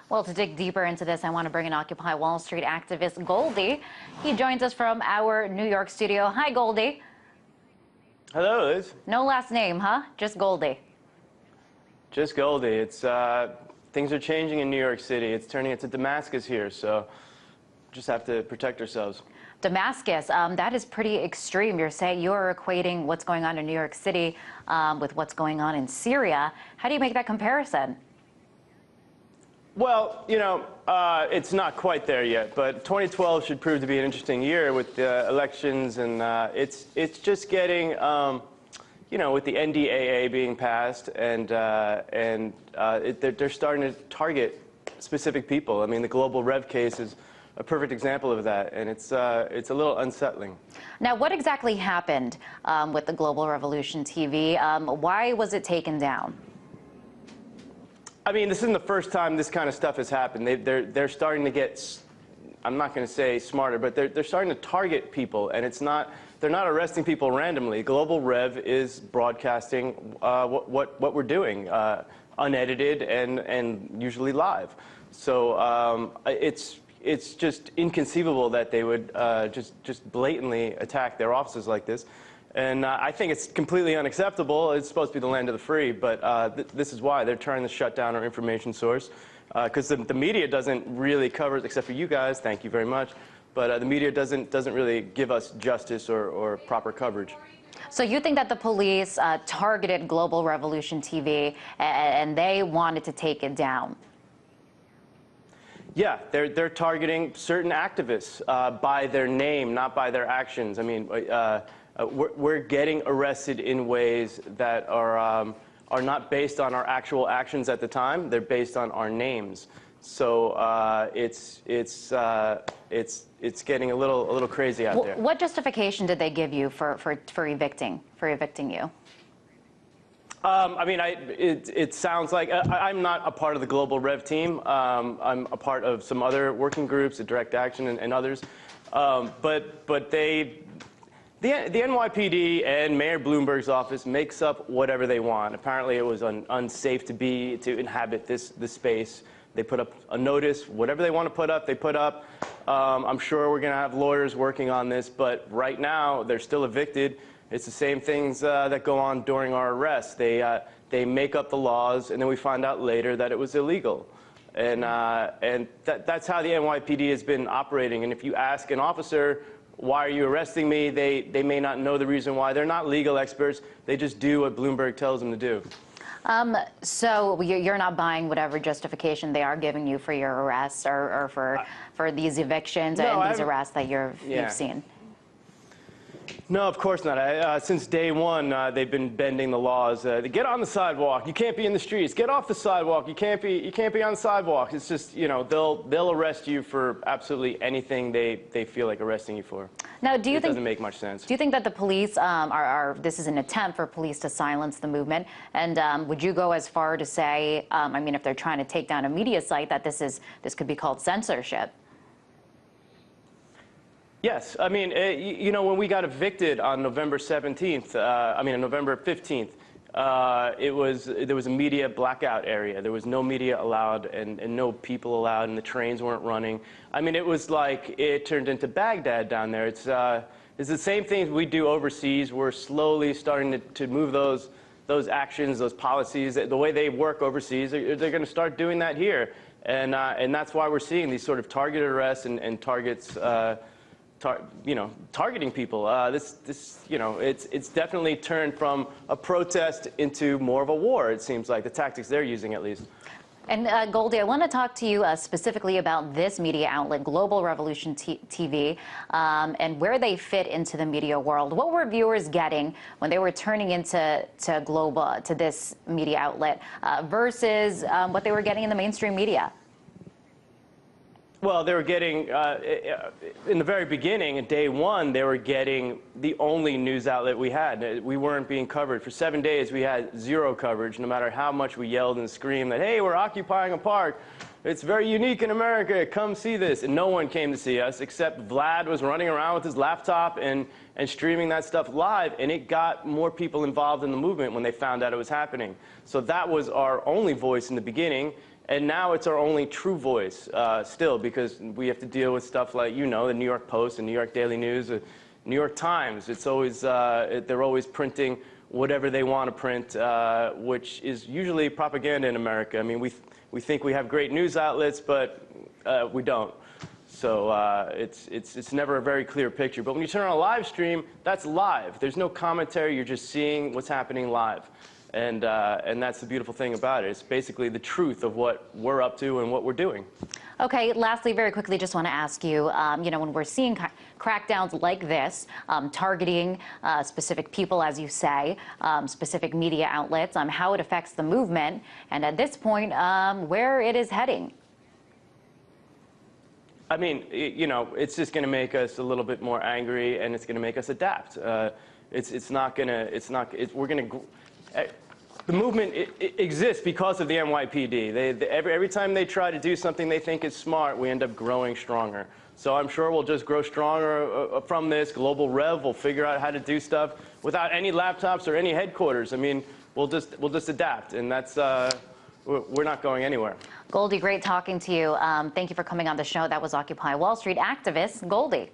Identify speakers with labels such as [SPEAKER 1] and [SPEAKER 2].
[SPEAKER 1] Well, to dig deeper into this, I want to bring in Occupy Wall Street activist Goldie. He joins us from our New York studio. Hi, Goldie.
[SPEAKER 2] Hello, Liz.
[SPEAKER 1] No last name, huh? Just Goldie.
[SPEAKER 2] Just Goldie. It's things are changing in New York City. It's turning into Damascus here, so just have to protect ourselves.
[SPEAKER 1] Damascus, that is pretty extreme. You're saying you're equating what's going on in New York City with what's going on in Syria. How do you make that comparison?
[SPEAKER 2] Well, you know, it's not quite there yet, but 2012 should prove to be an interesting year with the elections, and it's just getting, you know, with the NDAA being passed, and they're starting to target specific people. I mean, the Global Rev case is a perfect example of that, and it's a little unsettling.
[SPEAKER 1] Now, what exactly happened with the Global Revolution TV? Why was it taken down?
[SPEAKER 2] I mean, this isn't the first time this kind of stuff has happened. They're starting to get, I'm not going to say smarter, but they're starting to target people, and they're not arresting people randomly. Global Rev is broadcasting what we're doing, unedited and usually live. So it's just inconceivable that they would just blatantly attack their offices like this. And I think it's completely unacceptable. It's supposed to be the land of the free, but this is why they're trying to shut down our information source, because the media doesn't really cover it, except for you guys. Thank you very much. But the media doesn't really give us justice or proper coverage.
[SPEAKER 1] So you think that the police targeted Global Revolution TV and they wanted to take it down?
[SPEAKER 2] Yeah, they're targeting certain activists by their name, not by their actions. I mean, we're getting arrested in ways that are not based on our actual actions at the time. They're based on our names. So it's getting a little crazy out there.
[SPEAKER 1] What justification did they give you for evicting you?
[SPEAKER 2] I mean, it sounds like I'm not a part of the Global Rev team. I'm a part of some other working groups, Direct Action and others. But the NYPD and Mayor Bloomberg's office makes up whatever they want. Apparently, it was unsafe to inhabit this space. They put up a notice. Whatever they want to put up, they put up. I'm sure we're going to have lawyers working on this, but right now they're still evicted. It's the same things that go on during our arrest. They make up the laws, and then we find out later that it was illegal. And that's how the NYPD has been operating. And if you ask an officer, why are you arresting me? They may not know the reason why. They're not legal experts. They just do what Bloomberg tells them to do.
[SPEAKER 1] So you're not buying whatever justification they are giving you for your arrests or for these evictions and these arrests that you've seen?
[SPEAKER 2] No, of course not. Since day one, they've been bending the laws. Get on the sidewalk. You can't be in the streets. Get off the sidewalk. You can't be on the sidewalk. It's just, you know, they'll arrest you for absolutely anything they feel like arresting you for.
[SPEAKER 1] Now, do you think it
[SPEAKER 2] doesn't make much sense? Do
[SPEAKER 1] you think that the police this is an attempt for police to silence the movement? And would you go as far to say, I mean, if they're trying to take down a media site, that this could be called censorship?
[SPEAKER 2] Yes, I mean, you know, when we got evicted on November 17th, on November 15th, there was a media blackout area. There was no media allowed and no people allowed, and the trains weren't running. I mean, it was like it turned into Baghdad down there. It's the same things we do overseas. We're slowly starting to move those actions, those policies, the way they work overseas. They're going to start doing that here, and that's why we're seeing these sort of targeted arrests and targets. Targeting people. It's definitely turned from a protest into more of a war, it seems like, the tactics they're using at least.
[SPEAKER 1] And Goldie, I want to talk to you specifically about this media outlet, Global Revolution TV, and where they fit into the media world. What were viewers getting when they were turning into this media outlet versus what they were getting in the mainstream media?
[SPEAKER 2] Well, they were getting, in the very beginning, at day one, they were getting the only news outlet we had. We weren't being covered. For 7 days, we had zero coverage, no matter how much we yelled and screamed that, hey, we're occupying a park. It's very unique in America. Come see this. And no one came to see us, except Vlad was running around with his laptop and streaming that stuff live, and it got more people involved in the movement when they found out it was happening. So that was our only voice in the beginning. And now it's our only true voice still, because we have to deal with stuff like, the New York Post, the New York Daily News, the New York Times. It's always, they're always printing whatever they want to print, which is usually propaganda in America. I mean, we think we have great news outlets, but we don't. So it's never a very clear picture. But when you turn on a live stream, that's live. There's no commentary. You're just seeing what's happening live. And that's the beautiful thing about it. It's basically the truth of what we're up to and what we're doing.
[SPEAKER 1] Okay, lastly, very quickly, just want to ask you, when we're seeing crackdowns like this, targeting specific people, as you say, specific media outlets, how it affects the movement, and at this point, where it is heading.
[SPEAKER 2] I mean, it's just going to make us a little bit more angry, and it's going to make us adapt. We're going to. The movement exists because of the NYPD. Every time they try to do something they think is smart, we end up growing stronger. So I'm sure we'll just grow stronger from this. Global Rev will figure out how to do stuff without any laptops or any headquarters. I mean, we'll just adapt, and that's we're not going anywhere.
[SPEAKER 1] Goldie, great talking to you. Thank you for coming on the show. That was Occupy Wall Street activist Goldie.